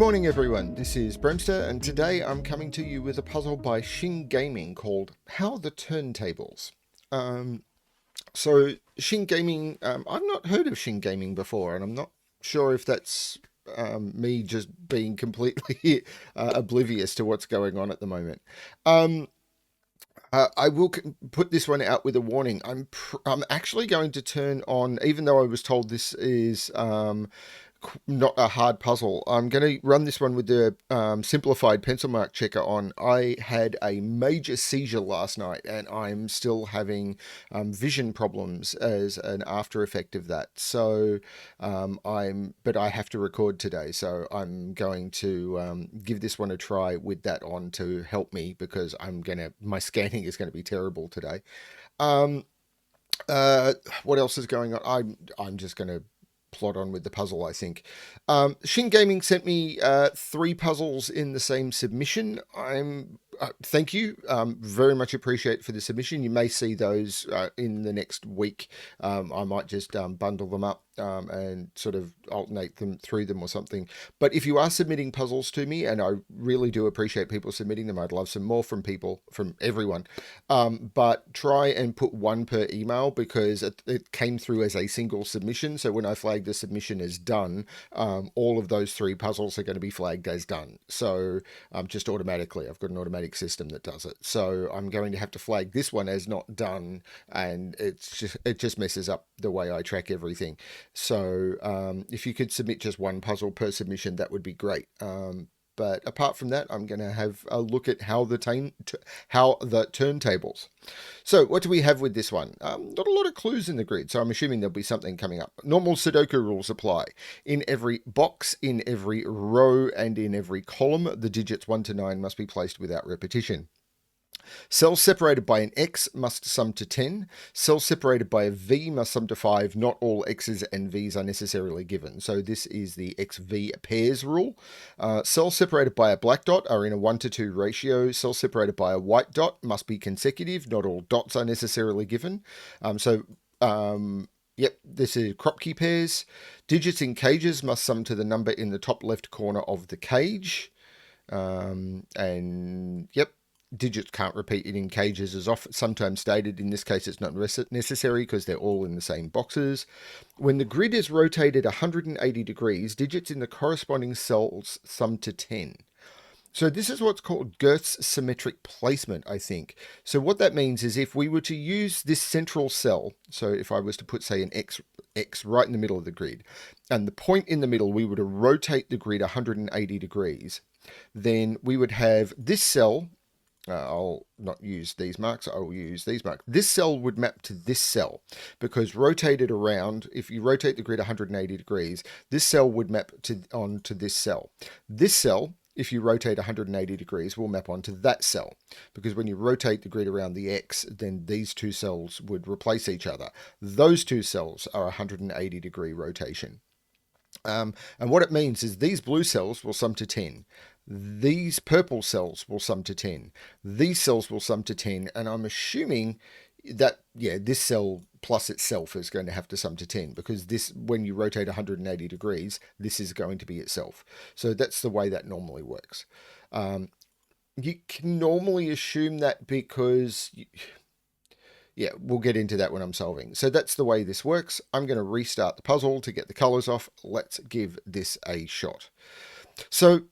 morning everyone, this is BremSter and today I'm coming to you with a puzzle by Shing Gaming called How the Turntables. So Shing Gaming, I've not heard of Shing Gaming before and I'm not sure if that's me just being completely oblivious to what's going on at the moment. I will put this one out with a warning. I'm actually going to turn on, even though I was told this is not a hard puzzle. I'm going to run this one with the simplified pencil mark checker on. I had a major seizure last night and I'm still having vision problems as an after effect of that. So but I have to record today. So I'm going to give this one a try with that on to help me because my scanning is going to be terrible today. What else is going on? I'm just going to plot on with the puzzle, I think. Shing Gaming sent me 3 puzzles in the same submission. Thank you. Very much appreciate for the submission. You may see those in the next week. I might just bundle them up and sort of alternate them through them or something. But if you are submitting puzzles to me, and I really do appreciate people submitting them, I'd love some more from everyone. But try and put one per email because it came through as a single submission. So when I flag the submission as done, all of those 3 puzzles are going to be flagged as done. So just automatically, I've got an automatic system that does it. So I'm going to have to flag this one as not done, and it just messes up the way I track everything. So if you could submit just one puzzle per submission, that would be great. But apart from that, I'm going to have a look at how the turntables. So what do we have with this one? Not a lot of clues in the grid, so I'm assuming there'll be something coming up. Normal Sudoku rules apply. In every box, in every row, and in every column, the digits 1 to 9 must be placed without repetition. Cells separated by an X must sum to 10. Cells separated by a V must sum to 5. Not all X's and V's are necessarily given. So this is the XV pairs rule. Cells separated by a black dot are in a 1 to 2 ratio. Cells separated by a white dot must be consecutive. Not all dots are necessarily given. Yep, this is Kropki Pairs. Digits in cages must sum to the number in the top left corner of the cage. Yep. Digits can't repeat it in cages as often sometimes stated. In this case, it's not necessary because they're all in the same boxes. When the grid is rotated 180 degrees, digits in the corresponding cells sum to 10. So this is what's called Girth's symmetric placement, I think. So what that means is if we were to use this central cell, so if I was to put, say, an X right in the middle of the grid, and the point in the middle, we were to rotate the grid 180 degrees, then we would have this cell. I'll not use these marks, I will use these marks. This cell would map to this cell because rotated around, if you rotate the grid 180 degrees, this cell would map onto this cell. This cell, if you rotate 180 degrees, will map onto that cell because when you rotate the grid around the X, then these 2 cells would replace each other. Those 2 cells are 180 degree rotation. And what it means is these blue cells will sum to 10. These purple cells will sum to 10. These cells will sum to 10. And I'm assuming that, yeah, this cell plus itself is going to have to sum to 10 because this, when you rotate 180 degrees, this is going to be itself. So that's the way that normally works. You can normally assume that because... Yeah, we'll get into that when I'm solving. So that's the way this works. I'm going to restart the puzzle to get the colors off. Let's give this a shot. So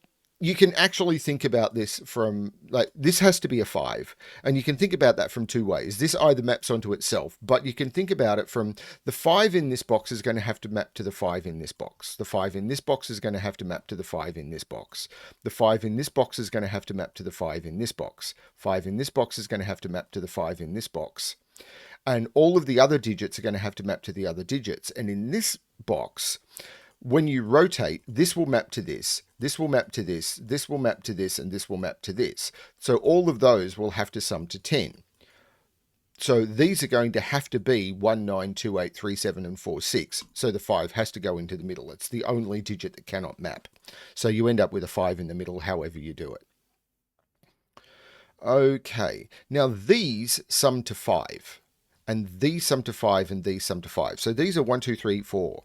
you can actually think about this from, like, this has to be a 5. And you can think about that from 2 ways. This either maps onto itself, but you can think about it from the 5 in this box is going to have to map to the 5 in this box. The 5 in this box is going to have to map to the 5 in this box. The 5 in this box is going to have to map to the 5 in this box. 5 in this box is going to have to map to the 5 in this box. And all of the other digits are going to have to map to the other digits. And in this box, when you rotate, this will map to this, this will map to this, this will map to this, and this will map to this. So all of those will have to sum to 10. So these are going to have to be 1, 9, 2, 8, 3, 7, and 4, 6. So the 5 has to go into the middle. It's the only digit that cannot map. So you end up with a 5 in the middle, however you do it. Okay, now these sum to 5. And these sum to 5 and these sum to 5. So these are 1, 2, 3, 4.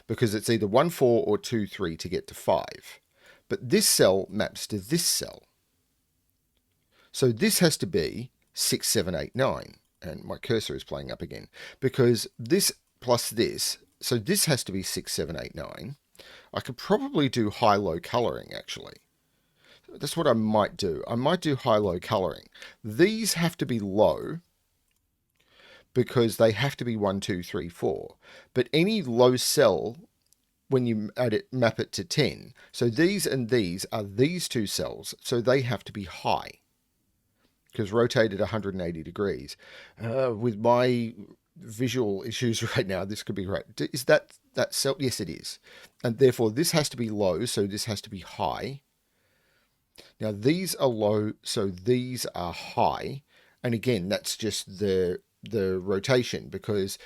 Because it's either 1, 4 or 2, 3 to get to 5. But this cell maps to this cell. So this has to be 6, 7, 8, 9. And my cursor is playing up again. Because this plus this, so this has to be 6, 7, 8, 9. I could probably do high-low colouring, actually. That's what I might do. I might do high-low colouring. These have to be low because they have to be 1, 2, 3, 4. But any low cell, when you map it to 10, so these and these are these two cells, so they have to be high because rotated 180 degrees. With my visual issues right now, this could be right. Is that cell? Yes, it is. And therefore, this has to be low, so this has to be high. Now, these are low, so these are high. And again, that's just the rotation, because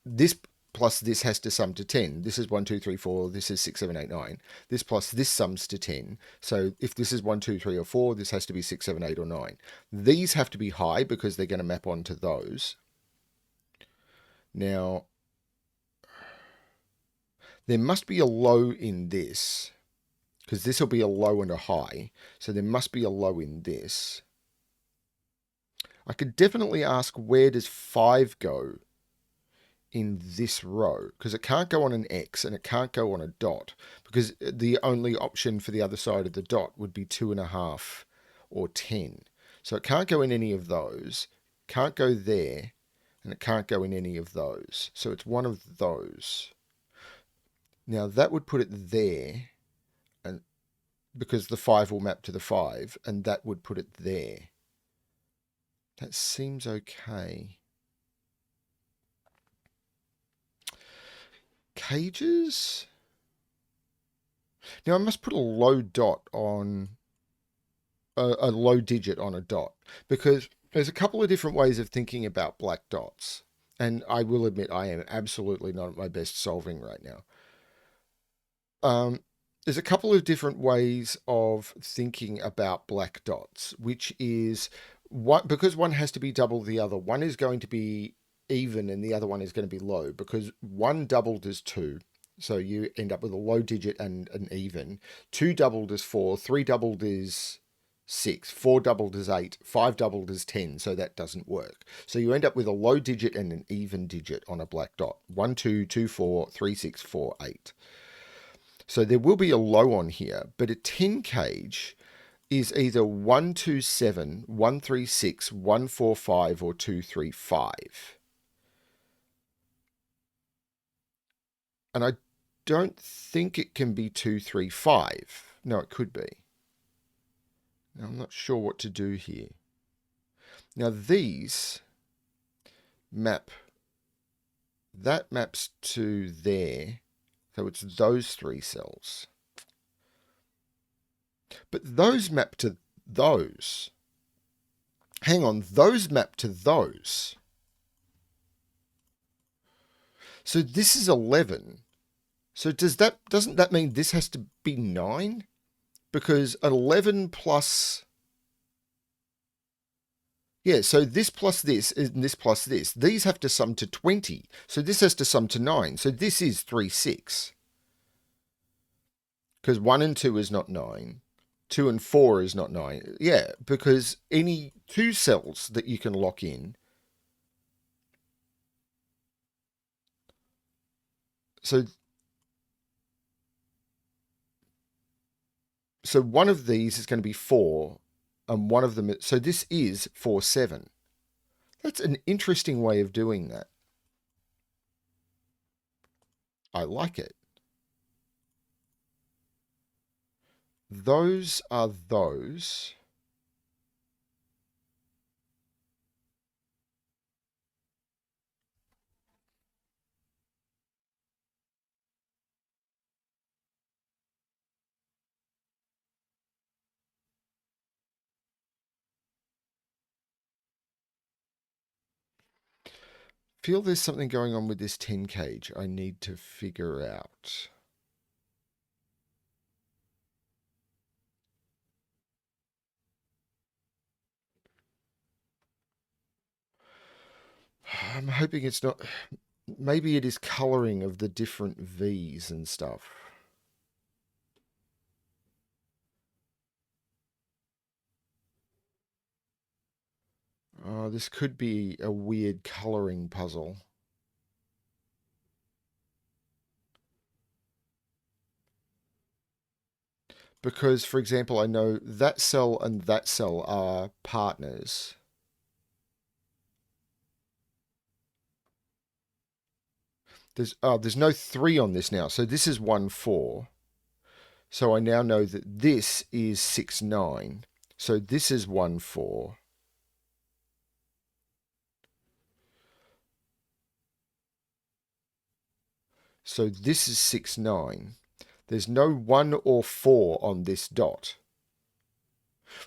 this plus this has to sum to 10. This is 1, 2, 3, 4. This is 6, 7, 8, 9. This plus this sums to 10. So if this is 1, 2, 3, or 4, this has to be 6, 7, 8, or 9. These have to be high because they're going to map onto those. Now, there must be a low in this, because this will be a low and a high. So there must be a low in this. I could definitely ask, where does 5 go in this row? Because it can't go on an X and it can't go on a dot, because the only option for the other side of the dot would be 2.5 or 10. So it can't go in any of those, can't go there, and it can't go in any of those. So it's one of those. Now that would put it there, and because the 5 will map to the 5, and that would put it there. That seems okay. Cages? Now I must put a low dot on a low digit on a dot, because there's a couple of different ways of thinking about black dots. And I will admit I am absolutely not at my best solving right now. There's a couple of different ways of thinking about black dots, which is because one has to be double the other. One is going to be even and the other one is going to be low, because 1 doubled is 2. So you end up with a low digit and an even. 2 doubled is 4. 3 doubled is 6. 4 doubled is 8. 5 doubled is 10. So that doesn't work. So you end up with a low digit and an even digit on a black dot. 1, 2, 2, 4, 3, 6, 4, 8. So there will be a low on here, but a 10 cage is either 127, 136, 145, or 235. And I don't think it can be 235. No, it could be. Now, I'm not sure what to do here. Now, these map. That maps to there. So it's those 3 cells. But those map to those. Hang on, those map to those. So this is 11. So doesn't that mean this has to be 9? Because 11 plus... Yeah, so this plus this and this plus this. These have to sum to 20. So this has to sum to 9. So this is 3, 6. Because 1 and 2 is not 9. 2 and 4 is not 9. Yeah, because any 2 cells that you can lock in. So one of these is going to be 4, and one of them... So this is 4, 7. That's an interesting way of doing that. I like it. Those are those. Feel there's something going on with this 10 cage I need to figure out. I'm hoping it's not... Maybe it is colouring of the different V's and stuff. Oh, this could be a weird coloring puzzle. Because, for example, I know that cell and that cell are partners. There's no 3 on this now. So this is 1, 4. So I now know that this is 6, 9. So this is 1, 4. So this is 6, 9. There's no 1 or 4 on this dot.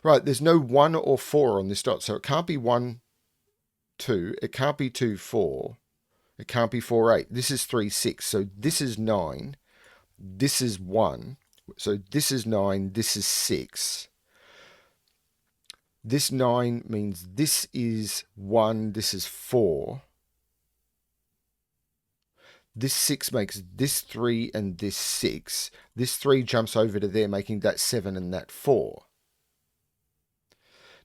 Right, there's no 1 or 4 on this dot. So it can't be 1, 2. It can't be 2, 4. It can't be 4, 8. This is 3, 6. So this is 9. This is 1. So this is 9. This is 6. This 9 means this is 1. This is 4. This 6 makes this 3 and this 6. This 3 jumps over to there, making that 7 and that 4.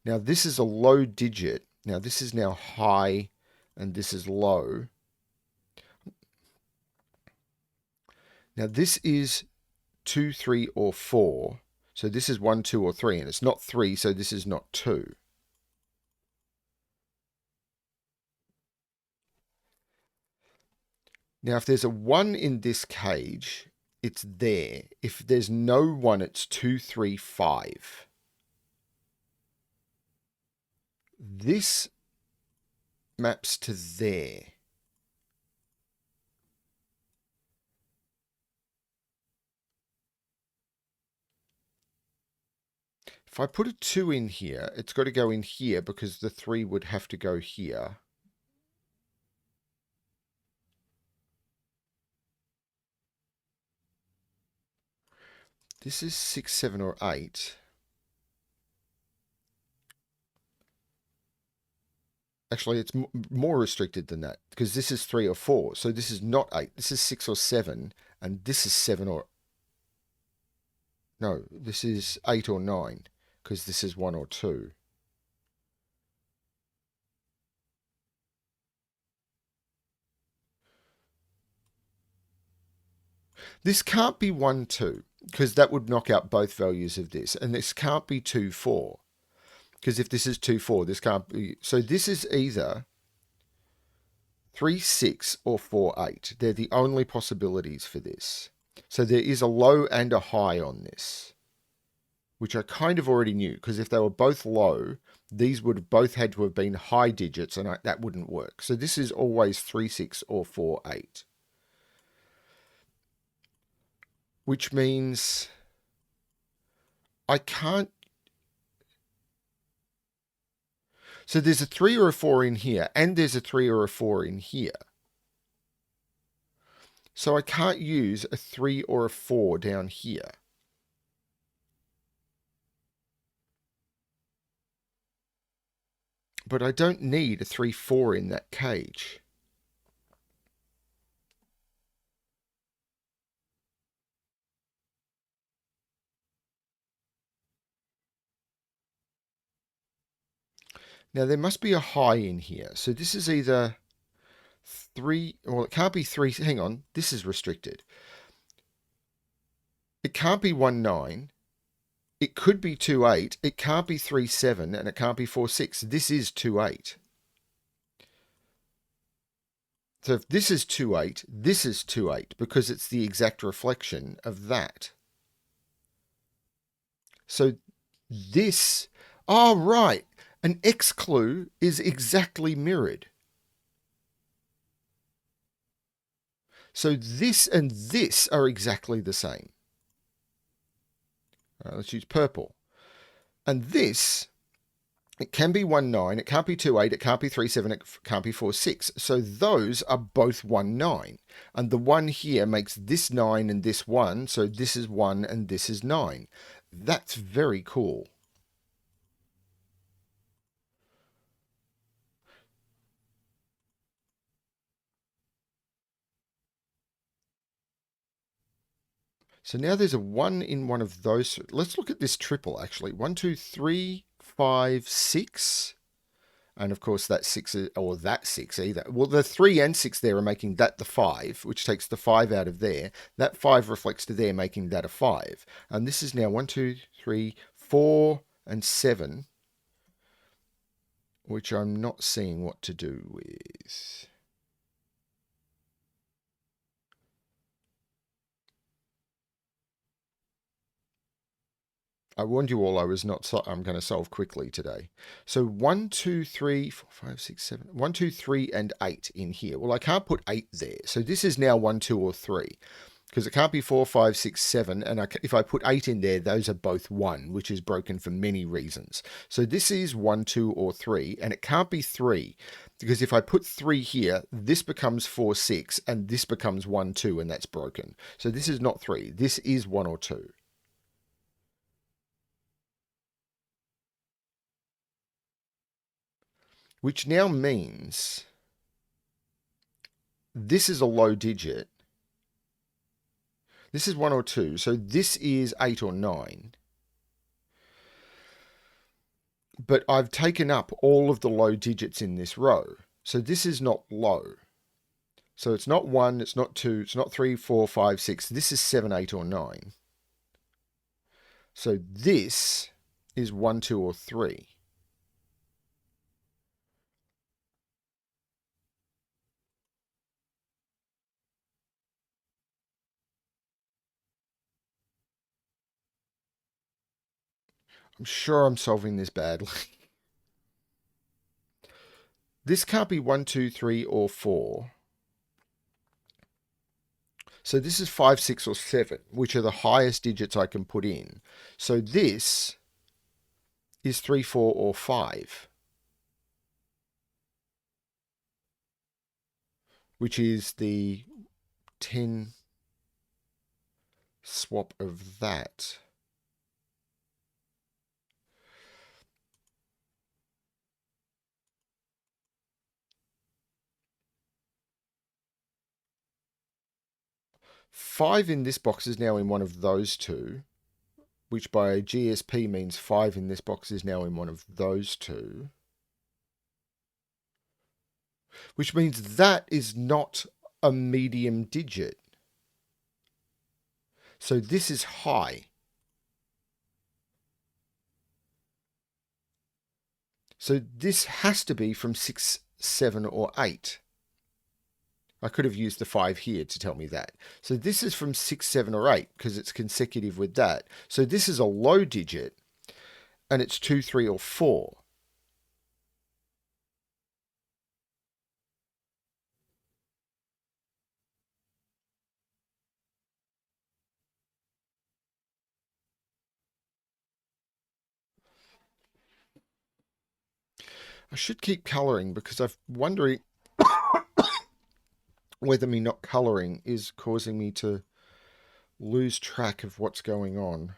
Now this is a low digit. Now this is now high and this is low. Now this is 2, 3, or 4. So this is 1, 2, or 3, and it's not 3, so this is not 2. Now, if there's a 1 in this cage, it's there. If there's no 1, it's 2, 3, 5. This maps to there. If I put a 2 in here, it's got to go in here because the 3 would have to go here. This is 6, 7, or 8. Actually, it's more restricted than that because this is 3 or 4. So this is not 8. This is 6 or 7. And this is 7 or... No, this is 8 or 9 because this is 1 or 2. This can't be 1, 2 because that would knock out both values of this. And this can't be 2, 4 because if this is 2, 4, this can't be... So this is either 3, 6 or 4, 8. They're the only possibilities for this. So there is a low and a high on this, which I kind of already knew because if they were both low, these would have both had to have been high digits and that wouldn't work. So this is always 3, 6 or 4, 8. Which means I can't... So there's a 3 or a 4 in here, and there's a 3 or a 4 in here. So I can't use a 3 or a 4 down here. But I don't need a 3, 4 in that cage. Now there must be a high in here. So this is either 3, well, it can't be 3. Hang on, this is restricted. It can't be 1, 9. It could be 2, 8. It can't be 3, 7, and it can't be 4, 6. This is 2, 8. So if this is 2, 8, this is 2, 8 because it's the exact reflection of that. So this, oh, right. An X clue is exactly mirrored. So this and this are exactly the same. Let's use purple. And this, it can be 1, 9, it can't be 2, 8, it can't be 3, 7, it can't be 4, 6. So those are both 1, 9. And the 1 here makes this 9 and this 1, so this is 1 and this is 9. That's very cool. So now there's a 1 in one of those. Let's look at this triple, actually. 1, 2, 3, 5, 6. And of course, that 6, or that 6 either. Well, the 3 and 6 there are making that the 5, which takes the 5 out of there. That 5 reflects to there, making that a 5. And this is now 1, 2, 3, 4, and 7, which I'm not seeing what to do with. I warned you all I was not. I'm going to solve quickly today. So 1, 2, 3, 4, 5, 6, 7. 1, 2, 3, and 8 in here. Well, I can't put 8 there. So this is now 1, 2, or 3. Because it can't be 4, 5, 6, 7. And if I put 8 in there, those are both 1, which is broken for many reasons. So this is 1, 2, or 3. And it can't be 3. Because if I put 3 here, this becomes 4, 6. And this becomes 1, 2. And that's broken. So this is not 3. This is 1 or 2. Which now means this is a low digit. This is 1 or 2. So this is 8 or 9. But I've taken up all of the low digits in this row. So this is not low. So it's not 1, it's not 2, it's not 3, 4, 5, 6. This is 7, 8, or 9. So this is 1, 2, or 3. I'm sure I'm solving this badly. This can't be 1, 2, 3, or 4. So this is 5, 6, or 7, which are the highest digits I can put in. So this is 3, 4, or 5, which is the 10 swap of that. Five in this box is now in one of those two, which by GSP means 5 in this box is now in one of those two. Which means that is not a medium digit. So this is high. So this has to be from 6, 7, or 8. I could have used the 5 here to tell me that. So this is from 6, 7, or 8 because it's consecutive with that. So this is a low digit and it's 2, 3, or 4. I should keep colouring because I'm wondering whether me not colouring is causing me to lose track of what's going on.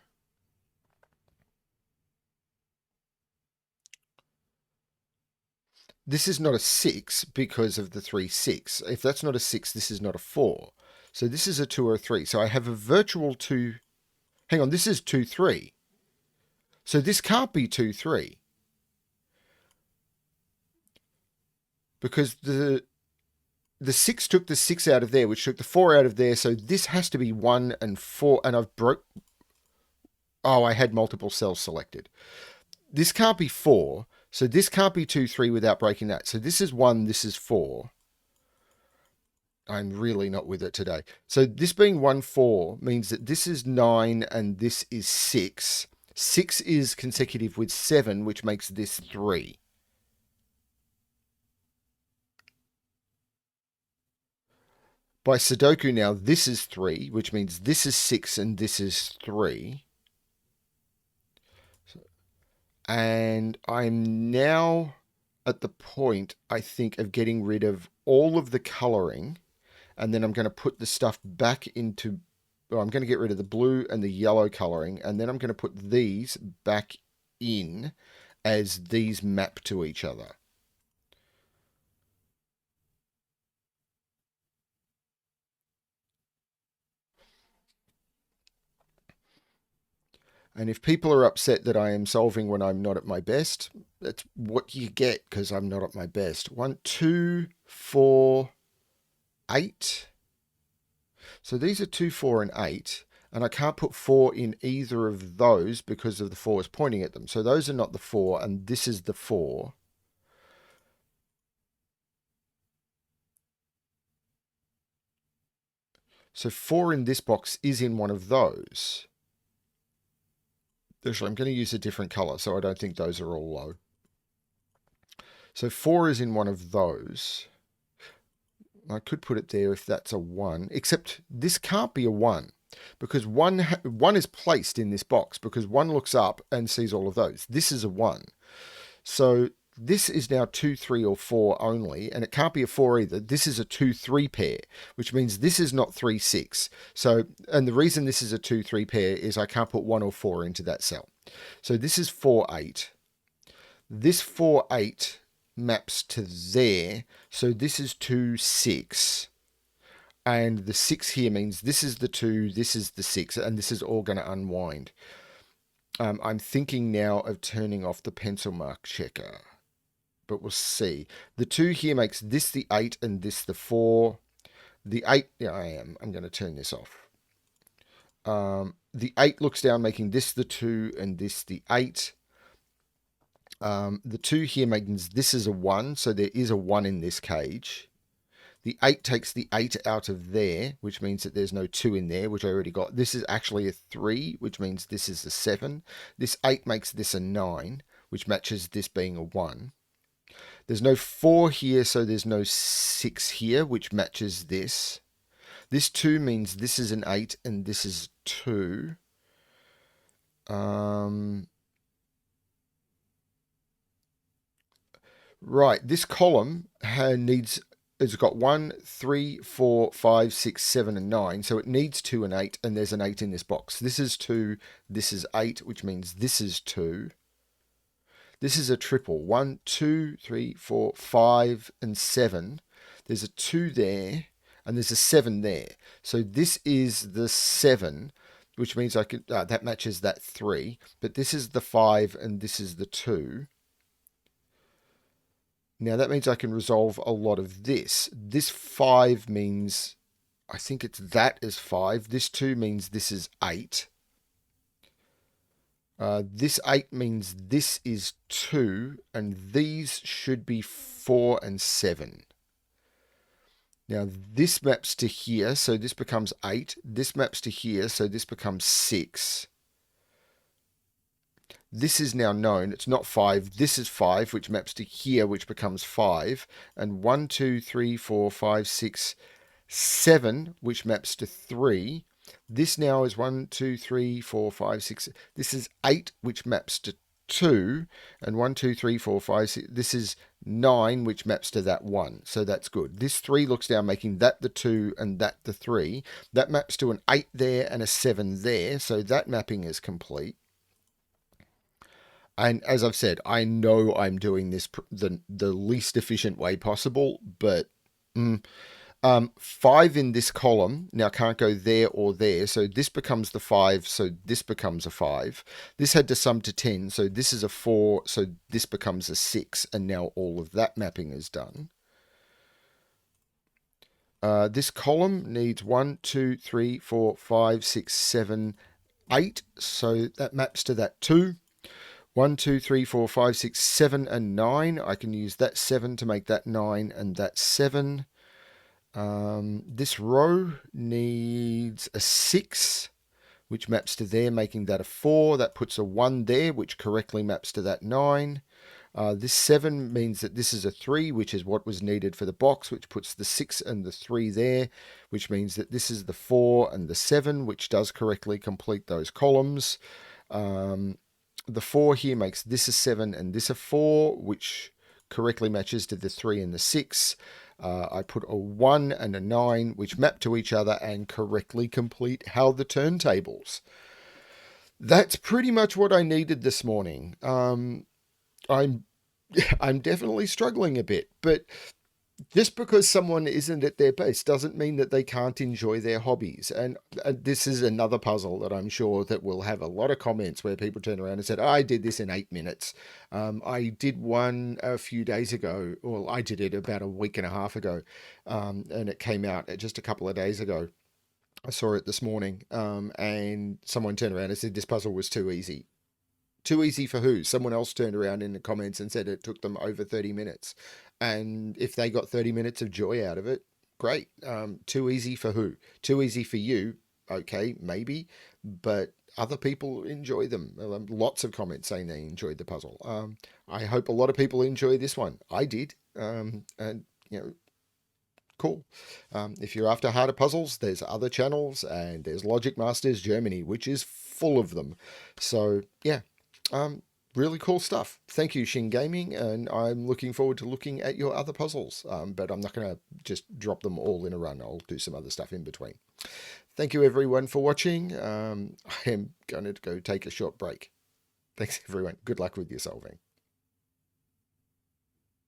This is not a 6 because of the 3, 6. If that's not a 6, this is not a 4. So this is a 2 or a 3. So I have a virtual 2. Hang on, this is 2, 3. So this can't be 2, 3. Because the 6 took the 6 out of there, which took the 4 out of there. So this has to be 1 and 4. And I've broke... Oh, I had multiple cells selected. This can't be 4. So this can't be 2, 3 without breaking that. So this is 1, this is 4. I'm really not with it today. So this being 1, 4 means that this is 9 and this is 6. 6 is consecutive with 7, which makes this 3. By Sudoku now, this is 3, which means this is 6 and this is 3. And I'm now at the point, I think, of getting rid of all of the colouring. And then I'm going to put the stuff back into... Well, I'm going to get rid of the blue and the yellow colouring. And then I'm going to put these back in as these map to each other. And if people are upset that I am solving when I'm not at my best, that's what you get because I'm not at my best. 1, 2, 4, 8. So these are 2, 4, and 8. And I can't put 4 in either of those because of the 4 is pointing at them. So those are not the 4, and this is the 4. So 4 in this box is in one of those. Actually, I'm going to use a different color, so I don't think those are all low. So 4 is in one of those. I could put it there if that's a 1, except this can't be a 1 because 1 is placed in this box because 1 looks up and sees all of those. This is a 1. So this is now 2, 3, or 4 only, and it can't be a 4 either. This is a 2, 3 pair, which means this is not 3, 6. So, and the reason this is a 2, 3 pair is I can't put 1 or 4 into that cell. So this is 4, 8. This 4, 8 maps to there. So this is 2, 6. And the 6 here means this is the 2, this is the 6, and this is all going to unwind. I'm thinking now of turning off the pencil mark checker, but we'll see. The 2 here makes this the 8 and this the 4. The 8, yeah, I'm going to turn this off. The 8 looks down, making this the 2 and this the 8. The 2 here means this is a 1, so there is a 1 in this cage. The 8 takes the 8 out of there, which means that there's no 2 in there, which I already got. This is actually a 3, which means this is a 7. This 8 makes this a 9, which matches this being a 1. There's no 4 here, so there's no 6 here, which matches this. This 2 means this is an 8 and this is 2. Right, this column it's got 1, 3, 4, 5, 6, 7, and 9. So it needs 2 and 8, and there's an 8 in this box. This is 2, this is 8, which means this is 2. This is a triple. 1, 2, 3, 4, 5, and 7. There's a 2 there, and there's a 7 there. So this is the 7, which means I could that matches that 3. But this is the 5, and this is the 2. Now that means I can resolve a lot of this. This 5 means, I think it's that is 5. This 2 means this is 8. This 8 means this is 2, and these should be 4 and 7. Now this maps to here, so this becomes 8. This maps to here, so this becomes 6. This is now known. It's not 5. This is 5, which maps to here, which becomes 5. And 1, 2, 3, 4, 5, 6, 7, which maps to 3. This now is 1, 2, 3, 4, 5, 6. This is 8, which maps to 2. And 1, 2, 3, 4, 5, 6. This is 9, which maps to that 1. So that's good. This 3 looks down, making that the 2 and that the 3. That maps to an 8 there and a 7 there. So that mapping is complete. And as I've said, I know I'm doing this the least efficient way possible, but 5 in this column now can't go there or there, so this becomes the 5, so this becomes a 5. This had to sum to 10, so this is a 4, so this becomes a 6, and now all of that mapping is done. This column needs 1, 2, 3, 4, 5, 6, 7, 8, so that maps to that 2. 1, 2, 3, 4, 5, 6, 7, and 9. I can use that 7 to make that 9 and that 7. This row needs a 6, which maps to there, making that a 4. That puts a 1 there, which correctly maps to that 9. This 7 means that this is a 3, which is what was needed for the box, which puts the 6 and the 3 there, which means that this is the 4 and the 7, which does correctly complete those columns. The 4 here makes this a 7 and this a 4, which correctly matches to the 3 and the 6. I put a 1 and a 9, which map to each other and correctly complete how the turntables. That's pretty much what I needed this morning. I'm definitely struggling a bit, but just because someone isn't at their base doesn't mean that they can't enjoy their hobbies. And this is another puzzle that I'm sure that will have a lot of comments where people turn around and said, I did this in 8 minutes. I did one a few days ago. Well, I did it about a week and a half ago, and it came out just a couple of days ago. I saw it this morning, and someone turned around and said this puzzle was too easy. Too easy for who? Someone else turned around in the comments and said it took them over 30 minutes. And if they got 30 minutes of joy out of it, great. Too easy for who? Too easy for you? Okay, maybe. But other people enjoy them. Lots of comments saying they enjoyed the puzzle. I hope a lot of people enjoy this one. I did. And, you know, cool. If you're after harder puzzles, there's other channels, and there's Logic Masters Germany, which is full of them. So, yeah, really cool stuff. Thank you, Shing Gaming, and I'm looking forward to looking at your other puzzles. But I'm not going to just drop them all in a run. I'll do some other stuff in between. Thank you, everyone, for watching. I am going to go take a short break. Thanks, everyone. Good luck with your solving.